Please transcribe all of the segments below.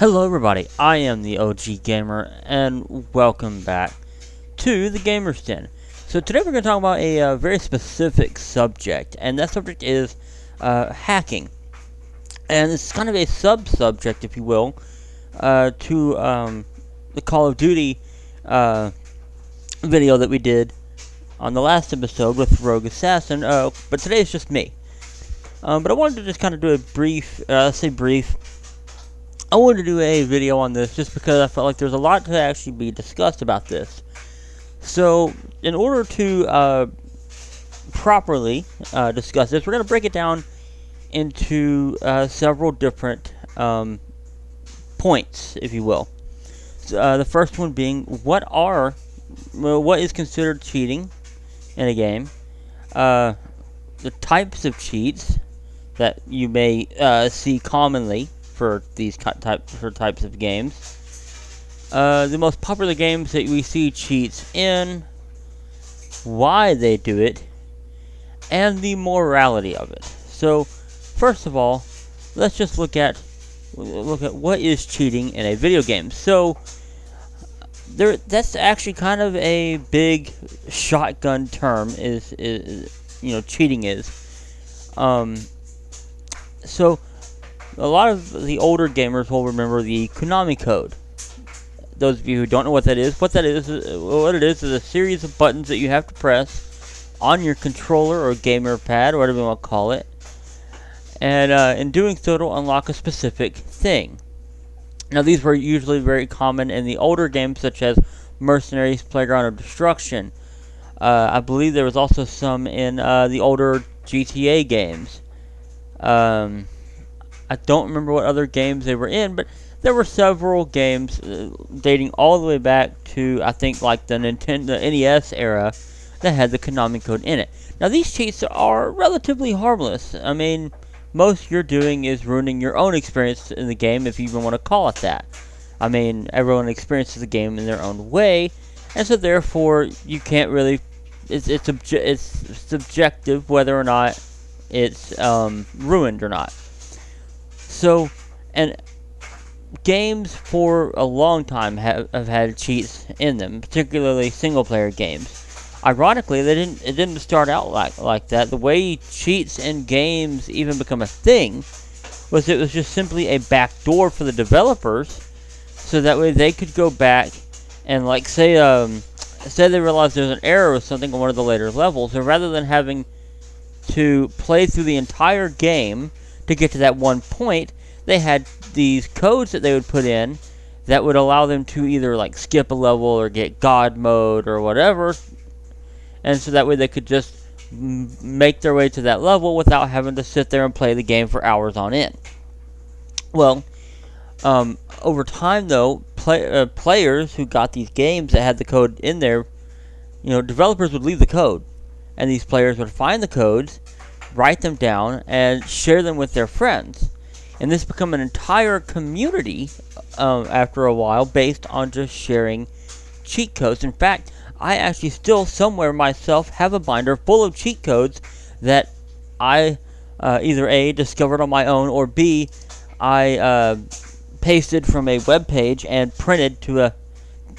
Hello everybody, I am the OG Gamer, and welcome back to the Gamer's Den. So today we're going to talk about a very specific subject, and that subject is hacking. And it's kind of a sub-subject, if you will, to the Call of Duty video that we did on the last episode with Rogue Assassin, but today it's just me. But I wanted to just kind of do a brief, I wanted to do a video on this just because I felt like there's a lot to actually be discussed about this. So, in order to properly discuss this, we're going to break it down into several different points, if you will. So, the first one being, what is considered cheating in a game? The types of cheats that you may see commonly for these types of games. The most popular games that we see cheats in, why they do it, and the morality of it. So, first of all, let's just look at what is cheating in a video game. So, that's actually kind of a big shotgun term. Cheating is. So, a lot of the older gamers will remember the Konami code. Those of you who don't know what it is is a series of buttons that you have to press on your controller or gamer pad or whatever you want to call it. And in doing so, it'll unlock a specific thing. Now, these were usually very common in the older games, such as Mercenaries, Playground of Destruction. I believe there was also some in the older GTA games. I don't remember what other games they were in, but there were several games dating all the way back to, I think, like the NES era that had the Konami code in it. Now, these cheats are relatively harmless. I mean, most you're doing is ruining your own experience in the game, if you even want to call it that. I mean, everyone experiences the game in their own way, and so therefore, you can't really... It's subjective whether or not it's ruined or not. So, and games for a long time have had cheats in them, particularly single-player games. Ironically, it didn't start out like that. The way cheats in games even become a thing was it was just simply a backdoor for the developers, so that way they could go back and, like, say they realized there's an error or something on one of the later levels, and rather than having to play through the entire game to get to that one point, they had these codes that they would put in that would allow them to either like skip a level or get God mode or whatever, and so that way they could just make their way to that level without having to sit there and play the game for hours on end. Well, over time though, players who got these games that had the code in there, developers would leave the code, and these players would find the codes, write them down, and share them with their friends. And this became an entire community after a while based on just sharing cheat codes. In fact, I actually still somewhere myself have a binder full of cheat codes that I either A, discovered on my own, or B, I pasted from a web page and printed to a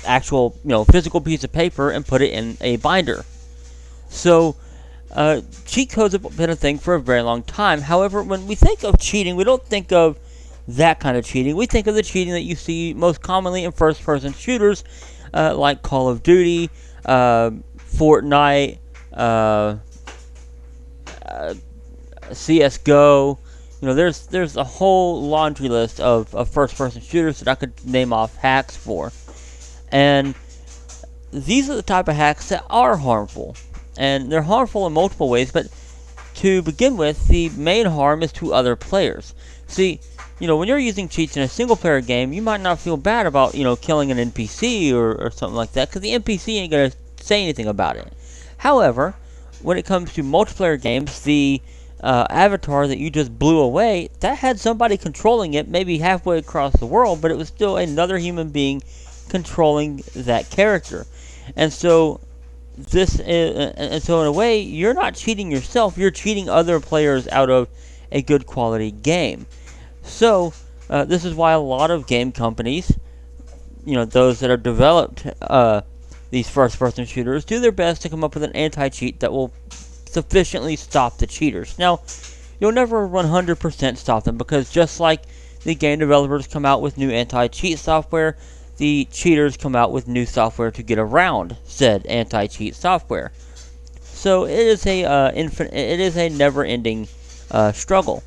actual physical piece of paper and put it in a binder. So, cheat codes have been a thing for a very long time. However, when we think of cheating, we don't think of that kind of cheating. We think of the cheating that you see most commonly in first-person shooters, like Call of Duty, Fortnite, CSGO. There's a whole laundry list of first-person shooters that I could name off hacks for. And these are the type of hacks that are harmful. And they're harmful in multiple ways, but to begin with, the main harm is to other players. See, when you're using cheats in a single-player game, you might not feel bad about, killing an NPC or something like that, because the NPC ain't going to say anything about it. However, when it comes to multiplayer games, the avatar that you just blew away, that had somebody controlling it, maybe halfway across the world, but it was still another human being controlling that character. And so in a way, you're not cheating yourself, you're cheating other players out of a good quality game. So, This is why a lot of game companies, those that have developed these first-person shooters, do their best to come up with an anti-cheat that will sufficiently stop the cheaters. Now, you'll never 100% stop them, because just like the game developers come out with new anti-cheat software, the cheaters come out with new software to get around said anti-cheat software. So it is a never-ending struggle.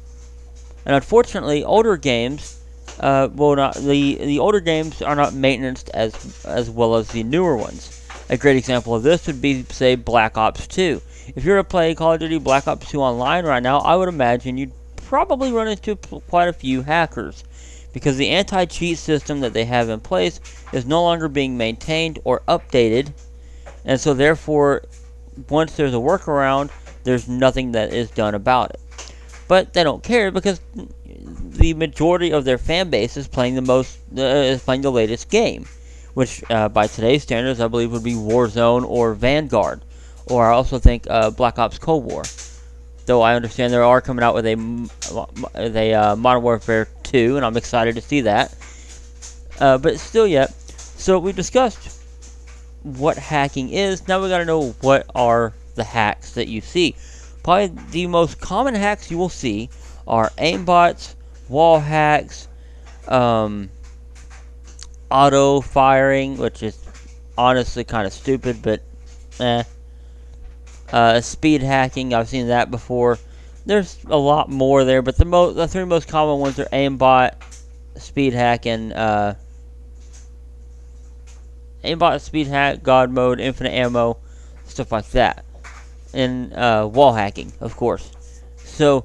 And unfortunately, older games will not. The older games are not maintained as well as the newer ones. A great example of this would be, say, Black Ops 2. If you're to play Call of Duty Black Ops 2 online right now, I would imagine you'd probably run into quite a few hackers, because the anti-cheat system that they have in place is no longer being maintained or updated, and so therefore, once there's a workaround, there's nothing that is done about it. But they don't care, because the majority of their fan base is playing the latest game, which by today's standards I believe would be Warzone or Vanguard, or I also think Black Ops Cold War. Though I understand they are coming out with a Modern Warfare 2, and I'm excited to see that. But still yet, so we discussed what hacking is. Now we got to know what are the hacks that you see. Probably the most common hacks you will see are aimbots, wall hacks, auto firing, which is honestly kind of stupid, but speed hacking, I've seen that before. There's a lot more there, but the three most common ones are aimbot, speed hack, and aimbot, speed hack, god mode, infinite ammo, stuff like that. And wall hacking, of course. So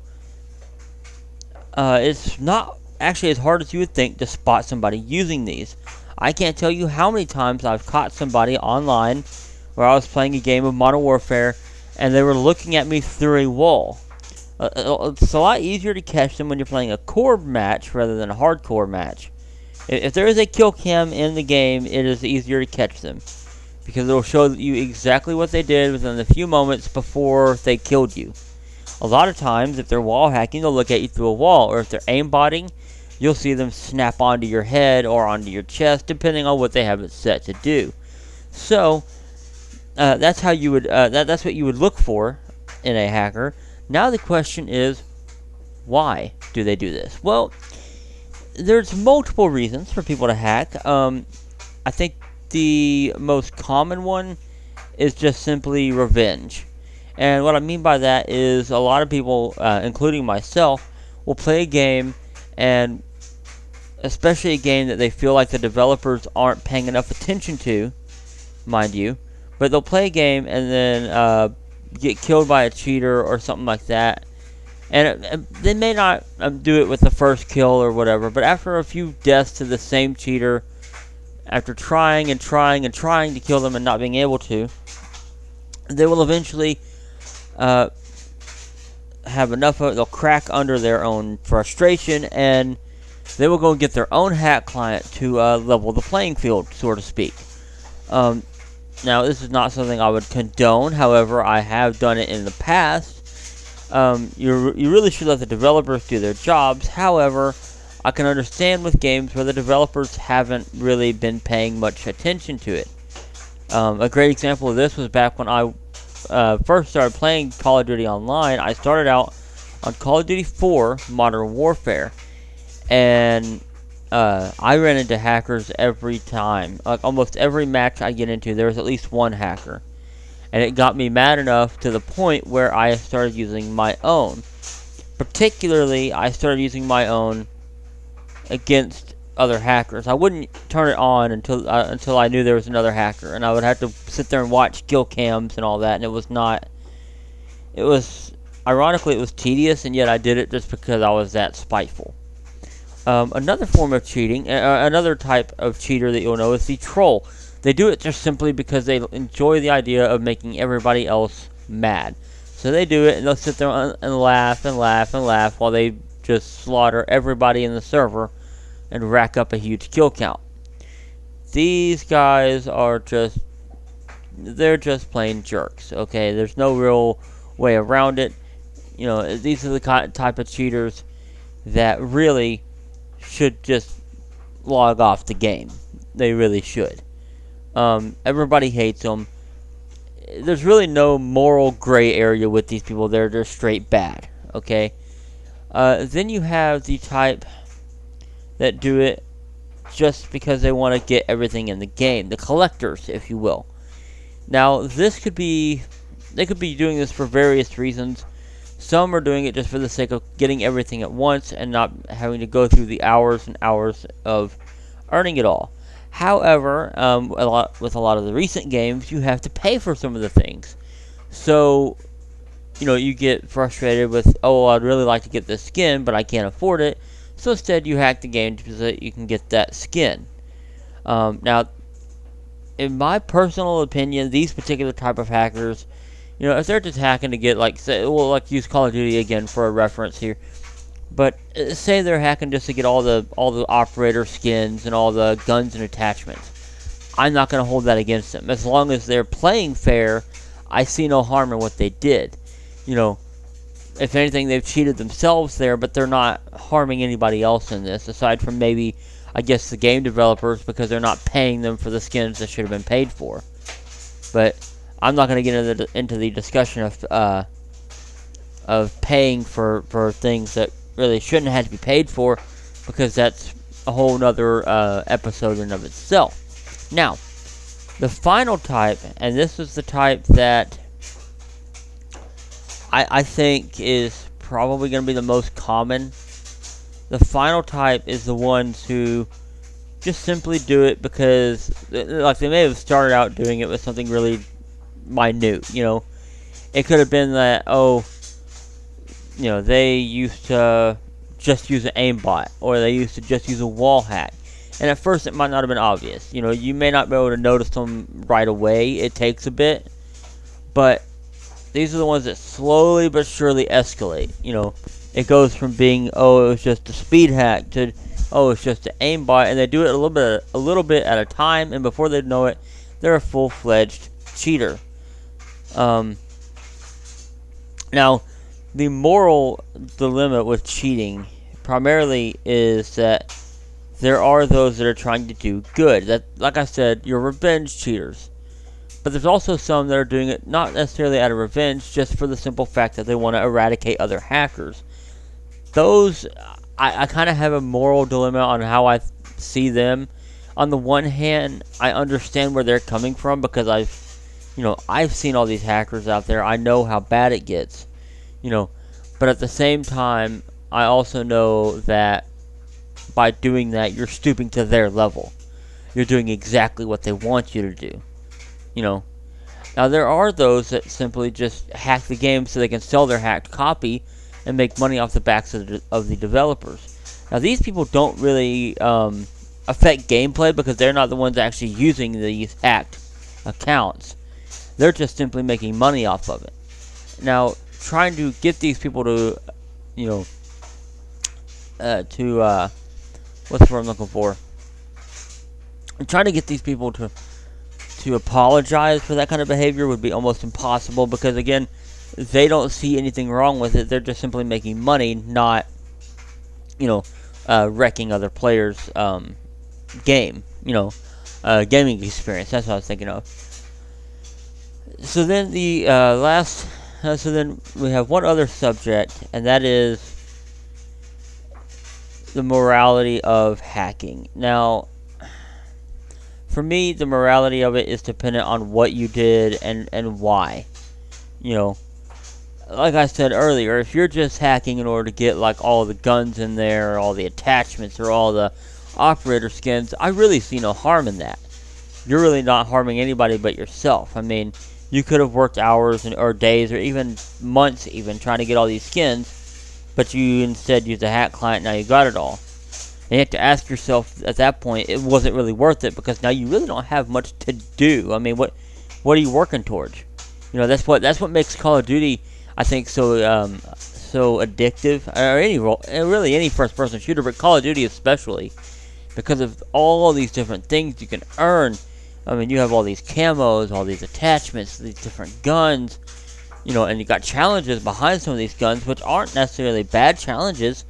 it's not actually as hard as you would think to spot somebody using these. I can't tell you how many times I've caught somebody online where I was playing a game of Modern Warfare and they were looking at me through a wall. It's a lot easier to catch them when you're playing a core match rather than a hardcore match. If there is a kill cam in the game, it is easier to catch them, because it will show you exactly what they did within the few moments before they killed you. A lot of times, if they're wall hacking, they'll look at you through a wall, or if they're aimbotting, you'll see them snap onto your head or onto your chest, depending on what they have it set to do. So that's how you would. That's what you would look for in a hacker. Now the question is, why do they do this? Well, there's multiple reasons for people to hack. I think the most common one is just simply revenge. And what I mean by that is a lot of people, including myself, will play a game, and especially a game that they feel like the developers aren't paying enough attention to, mind you, but they'll play a game and then get killed by a cheater or something like that. And they may not do it with the first kill or whatever, but after a few deaths to the same cheater, after trying and trying and trying to kill them and not being able to, they will eventually have enough of it. They'll crack under their own frustration, and they will go get their own hack client to level the playing field, so to speak. Now, this is not something I would condone. However, I have done it in the past. You really should let the developers do their jobs. However, I can understand with games where the developers haven't really been paying much attention to it. A great example of this was back when I first started playing Call of Duty Online. I started out on Call of Duty 4 Modern Warfare, and I ran into hackers every time. Like almost every match I get into, there was at least one hacker. And it got me mad enough to the point where I started using my own. Particularly, I started using my own against other hackers. I wouldn't turn it on until I knew there was another hacker, and I would have to sit there and watch kill cams and all that, and it was ironically, it was tedious, and yet I did it just because I was that spiteful. Another form of cheating, another type of cheater that you'll know is the troll. They do it just simply because they enjoy the idea of making everybody else mad. So they do it, and they'll sit there and laugh and laugh and laugh while they just slaughter everybody in the server and rack up a huge kill count. These guys are they're just plain jerks, okay? There's no real way around it. You know, these are the type of cheaters that really should just log off the game. They really should. Everybody hates them. There's really no moral gray area with these people. They're just straight bad. Okay. Then you have the type that do it just because they want to get everything in the game. The collectors, if you will. Now, they could be doing this for various reasons. Some are doing it just for the sake of getting everything at once and not having to go through the hours and hours of earning it all. However, with a lot of the recent games, you have to pay for some of the things. So, you get frustrated with, oh, I'd really like to get this skin, but I can't afford it. So instead, you hack the game so that you can get that skin. Now, in my personal opinion, these particular type of hackers, if they're just hacking to get, use Call of Duty again for a reference here. But say they're hacking just to get all the operator skins and all the guns and attachments. I'm not going to hold that against them. As long as they're playing fair, I see no harm in what they did. If anything, they've cheated themselves there, but they're not harming anybody else in this, aside from maybe, I guess, the game developers, because they're not paying them for the skins that should have been paid for. But I'm not going to get into the discussion of paying for things that really shouldn't have to be paid for, because that's a whole nother episode in of itself. Now, the final type, and this is the type that I think is probably going to be the most common. The final type is the ones who just simply do it because, they may have started out doing it with something really minute, It could have been that, they used to just use an aimbot, or they used to just use a wall hack. And at first it might not have been obvious. You may not be able to notice them right away. It takes a bit. But these are the ones that slowly but surely escalate. It goes from being, it was just a speed hack, to, it's just an aimbot. And they do it a little bit at a time, and before they know it, they're a full-fledged cheater. Now, the moral dilemma with cheating primarily is that there are those that are trying to do good. That, like I said, you're revenge cheaters. But there's also some that are doing it not necessarily out of revenge, just for the simple fact that they want to eradicate other hackers. Those, I kind of have a moral dilemma on how I see them. On the one hand, I understand where they're coming from, because I've seen all these hackers out there. I know how bad it gets. But at the same time, I also know that by doing that, you're stooping to their level. You're doing exactly what they want you to do. Now there are those that simply just hack the game so they can sell their hacked copy and make money off the backs of the developers. Now these people don't really affect gameplay, because they're not the ones actually using these hacked accounts. They're just simply making money off of it. Now, trying to get these people to, what's the word I'm looking for? I'm trying to get these people to apologize for that kind of behavior would be almost impossible, because again, they don't see anything wrong with it. They're just simply making money, not, wrecking other players' gaming experience. That's what I was thinking of. So then so then we have one other subject, and that is the morality of hacking. Now, for me, the morality of it is dependent on what you did and why. Like I said earlier, if you're just hacking in order to get all the guns in there, or all the attachments, or all the operator skins, I really see no harm in that. You're really not harming anybody but yourself. I mean, you could have worked hours or days or even months even trying to get all these skins, but you instead used a hack client. Now you got it all. And you have to ask yourself at that point, it wasn't really worth it, because now you really don't have much to do. I mean, what are you working towards? That's what makes Call of Duty, I think, so addictive, or really any first-person shooter, but Call of Duty especially, because of all these different things you can earn. I mean, you have all these camos, all these attachments, these different guns, and you got challenges behind some of these guns, which aren't necessarily bad challenges.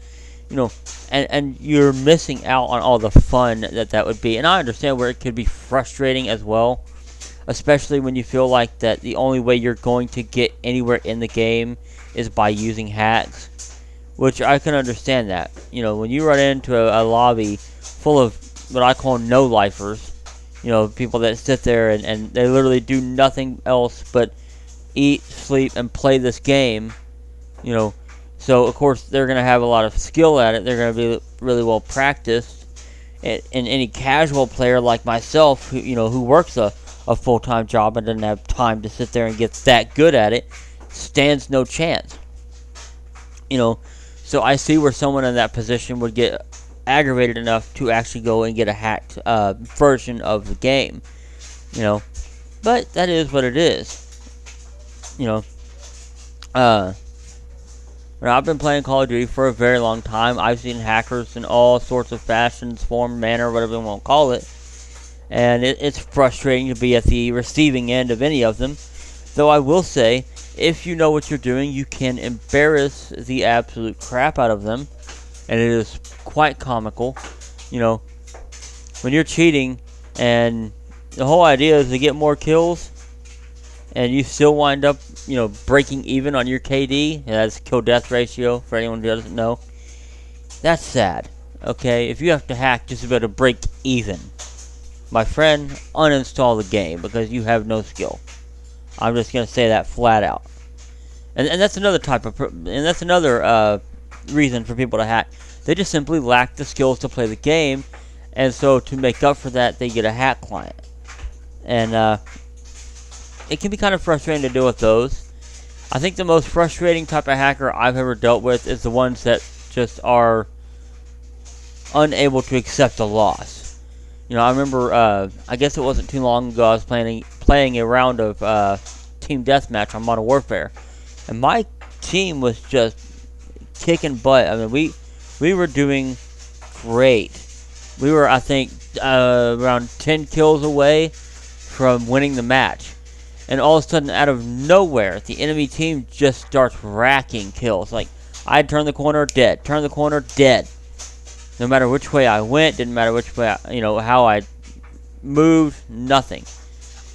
you know, and you're missing out on all the fun that would be. And I understand where it could be frustrating as well, especially when you feel like that the only way you're going to get anywhere in the game is by using hacks, which I can understand that. You know, when you run into a lobby full of what I call no-lifers, you know, people that sit there and they literally do nothing else but eat, sleep, and play this game, you know, so of course they're going to have a lot of skill at it. They're going to be really well practiced. And any casual player like myself, who works a full-time job and doesn't have time to sit there and get that good at it, stands no chance. So I see where someone in that position would get aggravated enough to actually go and get a hacked version of the game. But that is what it is. I've been playing Call of Duty for a very long time. I've seen hackers in all sorts of fashions, form, manner, whatever you want to call it. And it's frustrating to be at the receiving end of any of them. Though I will say, if you know what you're doing, you can embarrass the absolute crap out of them. And it is quite comical. When you're cheating and the whole idea is to get more kills, and you still wind up, breaking even on your KD. That's kill-death ratio, for anyone who doesn't know. That's sad, okay? If you have to hack just to be able to break even, my friend, uninstall the game because you have no skill. I'm just going to say that flat out. And that's another reason for people to hack. They just simply lack the skills to play the game, and so to make up for that, they get a hack client. And, it can be kind of frustrating to deal with those. I think the most frustrating type of hacker I've ever dealt with is the ones that just are unable to accept a loss. I remember, I guess it wasn't too long ago, I was playing a round of Team Deathmatch on Modern Warfare. And my team was just kicking butt. I mean, we were doing great. We were, I think, around 10 kills away from winning the match. And all of a sudden, out of nowhere, the enemy team just starts racking kills. Like, I'd turn the corner, dead. Turn the corner, dead. No matter which way I went, didn't matter which way, how I moved, nothing.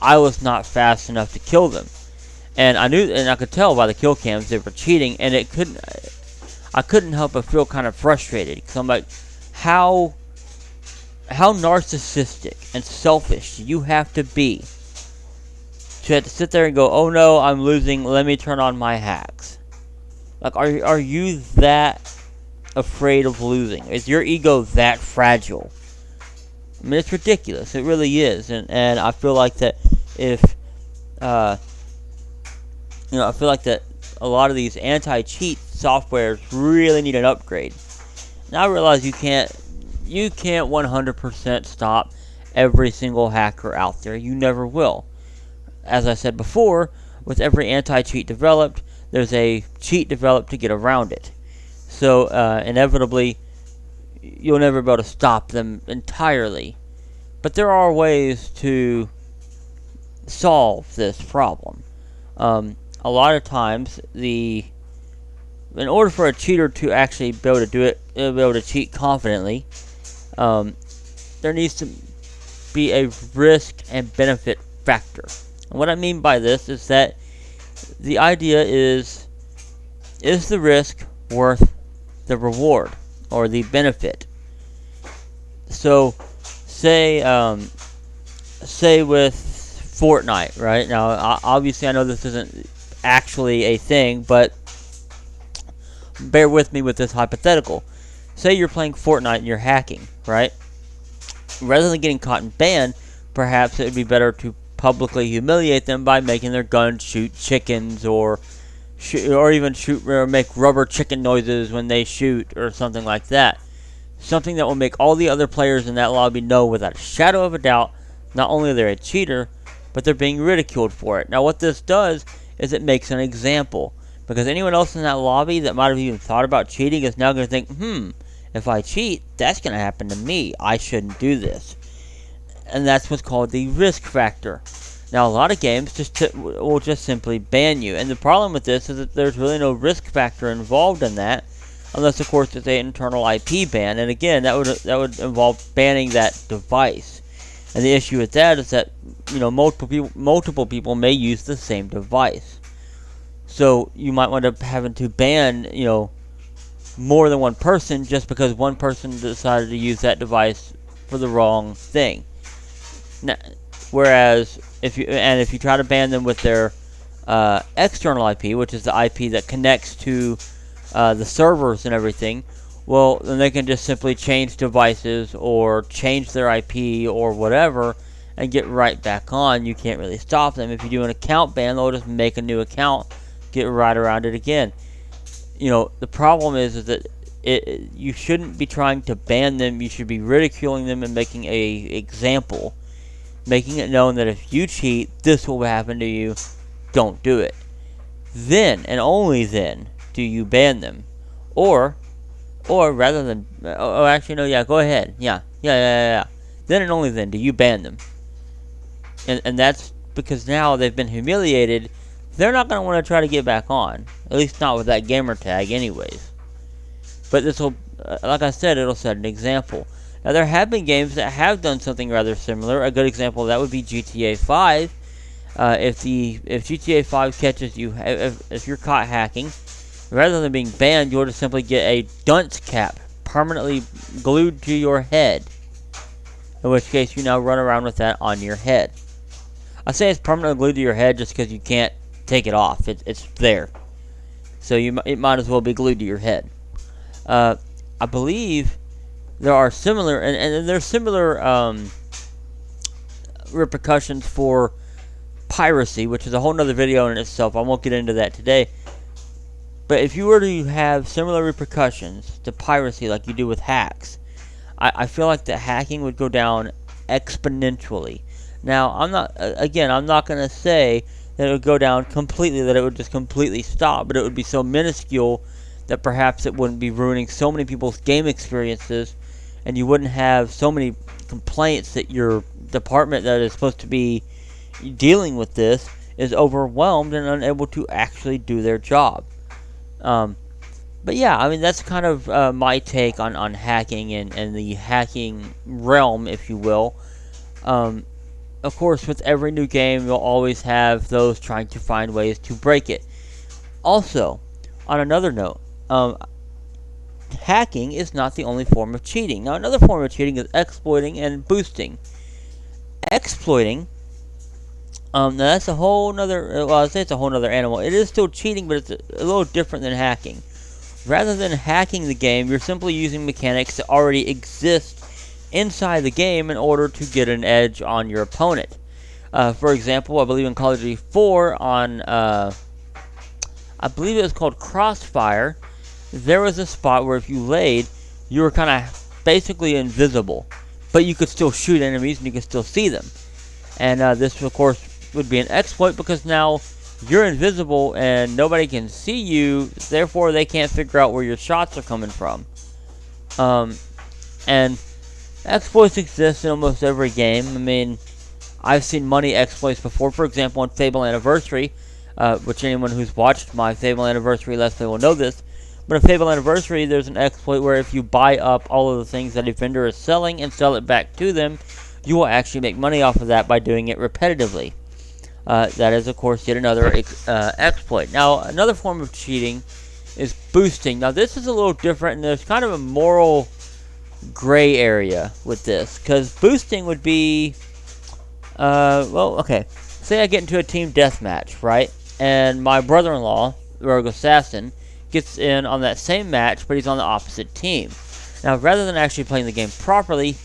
I was not fast enough to kill them. And I knew, and I could tell by the kill cams they were cheating, and I couldn't help but feel kind of frustrated. Because I'm like, how narcissistic and selfish do you have to be to have to sit there and go, oh no, I'm losing, let me turn on my hacks? Like, are you that afraid of losing? Is your ego that fragile? I mean, it's ridiculous. It really is. And I feel like that if, I feel like that a lot of these anti-cheat softwares really need an upgrade. Now I realize you can't 100% stop every single hacker out there. You never will. As I said before, with every anti-cheat developed, there's a cheat developed to get around it. So, inevitably, you'll never be able to stop them entirely. But there are ways to solve this problem. A lot of times, in order for a cheater to actually be able to do it, be able to cheat confidently, there needs to be a risk and benefit factor. And what I mean by this is that the idea is the risk worth the reward or the benefit? So, say with Fortnite, right? Now, obviously, I know this isn't actually a thing, but bear with me with this hypothetical. Say you're playing Fortnite and you're hacking, right? Rather than getting caught and banned, perhaps it would be better to publicly humiliate them by making their guns shoot chickens or make rubber chicken noises when they shoot or something like that. Something that will make all the other players in that lobby know without a shadow of a doubt not only they're a cheater, but they're being ridiculed for it. Now what this does is it makes an example, because anyone else in that lobby that might have even thought about cheating is now going to think, if I cheat, that's going to happen to me. I shouldn't do this. And that's what's called the risk factor. Now, a lot of games will just simply ban you. And the problem with this is that there's really no risk factor involved in that. unless of course it's an internal IP ban. And again, that would involve banning that device. And the issue with that is that multiple people may use the same device. So you might wind up having to ban more than one person just because one person decided to use that device for the wrong thing. Now, whereas if you try to ban them with their external IP, which is the IP that connects to the servers and everything, well, then they can just simply change devices or change their IP or whatever and get right back on. You can't really stop them. If you do an account ban, they'll just make a new account, get right around it again. The problem is that you shouldn't be trying to ban them. You should be ridiculing them and making a example, making it known that if you cheat, this will happen to you. Don't do it. Then, and only then, do you ban them. Or rather than... Oh, actually, no, yeah, go ahead. Yeah. Then and only then do you ban them. And that's because now they've been humiliated. They're not going to want to try to get back on. At least not with that gamer tag anyways. But this will, like I said, it'll set an example. Now, there have been games that have done something rather similar. A good example of that would be GTA 5. If GTA 5 catches you, if you're caught hacking, rather than being banned, you'll just simply get a dunce cap permanently glued to your head. In which case, you now run around with that on your head. I say it's permanently glued to your head just because you can't take it off. It's there. So it might as well be glued to your head. I believe there are similar, and there's similar repercussions for piracy, which is a whole nother video in itself. I won't get into that today. But if you were to have similar repercussions to piracy like you do with hacks, I feel like the hacking would go down exponentially. Now, I'm not going to say that it would go down completely, that it would just completely stop, but it would be so minuscule that perhaps it wouldn't be ruining so many people's game experiences, and you wouldn't have so many complaints that your department that is supposed to be dealing with this is overwhelmed and unable to actually do their job. But yeah, I mean, that's kind of my take on hacking and the hacking realm, if you will. Of course, with every new game, you'll always have those trying to find ways to break it. Also, on another note, hacking is not the only form of cheating. Now, another form of cheating is exploiting and boosting. Exploiting, now that's a whole nother, well, I'd say it's a whole nother animal. It is still cheating, but it's a little different than hacking. Rather than hacking the game, you're simply using mechanics that already exist inside the game in order to get an edge on your opponent. For example, I believe in Call of Duty 4 on, I believe it was called Crossfire, there was a spot where if you laid, you were kind of basically invisible, but you could still shoot enemies and you could still see them. And this, of course, would be an exploit because now you're invisible and nobody can see you, therefore they can't figure out where your shots are coming from. And exploits exist in almost every game. I mean, I've seen money exploits before. For example, on Fable Anniversary, which anyone who's watched my Fable Anniversary Let's Play will know this. But in Fable Anniversary, there's an exploit where if you buy up all of the things that a vendor is selling and sell it back to them, you will actually make money off of that by doing it repetitively. That is, of course, yet another exploit. Now, another form of cheating is boosting. Now, this is a little different, and there's kind of a moral gray area with this, because boosting would be, well, okay, say I get into a team deathmatch, right, and my brother-in-law, Rogue Assassin, gets in on that same match, but he's on the opposite team. Now, rather than actually playing the game properly,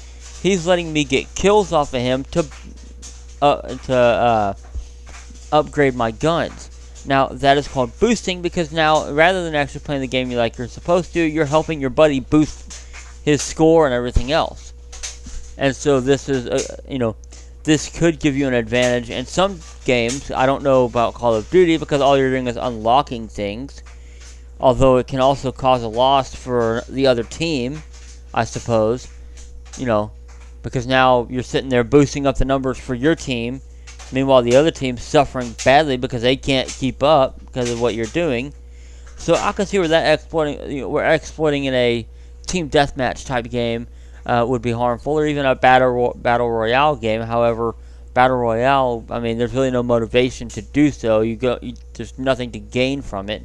he's letting me get kills off of him to upgrade my guns. Now, that is called boosting, because now, rather than actually playing the game like you're supposed to, you're helping your buddy boost his score and everything else. And so this is, this could give you an advantage in some games. I don't know about Call of Duty, because all you're doing is unlocking things. Although it can also cause a loss for the other team, I suppose. Because now you're sitting there boosting up the numbers for your team. Meanwhile, the other team's suffering badly because they can't keep up because of what you're doing. So I can see where that exploiting, where exploiting in a team deathmatch type game would be harmful, or even a battle royale game. However, battle royale, I mean, there's really no motivation to do so. There's nothing to gain from it.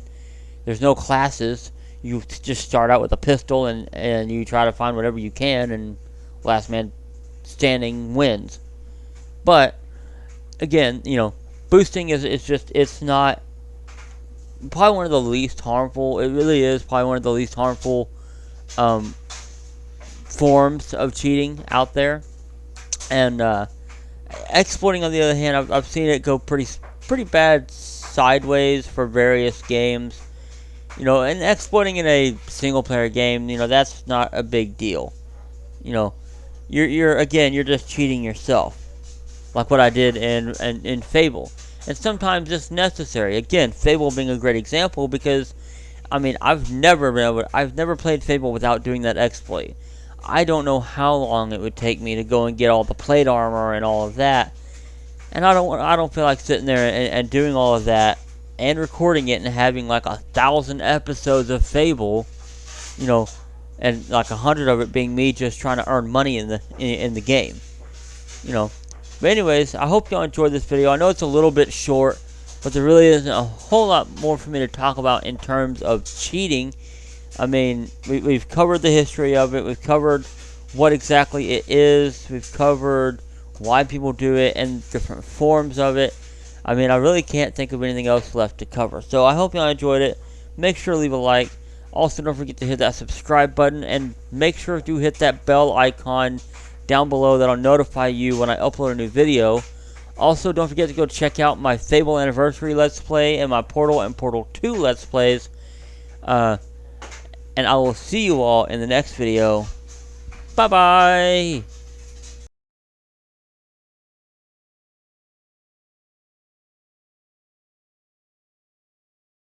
There's no classes. You just start out with a pistol and you try to find whatever you can, and last man standing wins. But again, boosting it's not probably one of the least harmful. It really is probably one of the least harmful um, forms of cheating out there. And exploiting, on the other hand, I've seen it go pretty bad sideways for various games. And exploiting in a single player game, that's not a big deal. You're just cheating yourself, like what I did in Fable. And sometimes it's necessary. Again, Fable being a great example, because I mean, I've never played Fable without doing that exploit. I don't know how long it would take me to go and get all the plate armor and all of that, and I don't feel like sitting there and doing all of that and recording it and having like 1,000 episodes of Fable, and like 100 of it being me just trying to earn money in the game, But anyways, I hope y'all enjoyed this video. I know it's a little bit short, but there really isn't a whole lot more for me to talk about in terms of cheating. I mean, we've covered the history of it. We've covered what exactly it is. We've covered why people do it and different forms of it. I mean, I really can't think of anything else left to cover. So I hope y'all enjoyed it. Make sure to leave a like. Also, don't forget to hit that subscribe button, and make sure to hit that bell icon down below. That'll notify you when I upload a new video. Also, don't forget to go check out my Fable Anniversary Let's Play and my Portal and Portal 2 Let's Plays. And I will see you all in the next video. Bye-bye!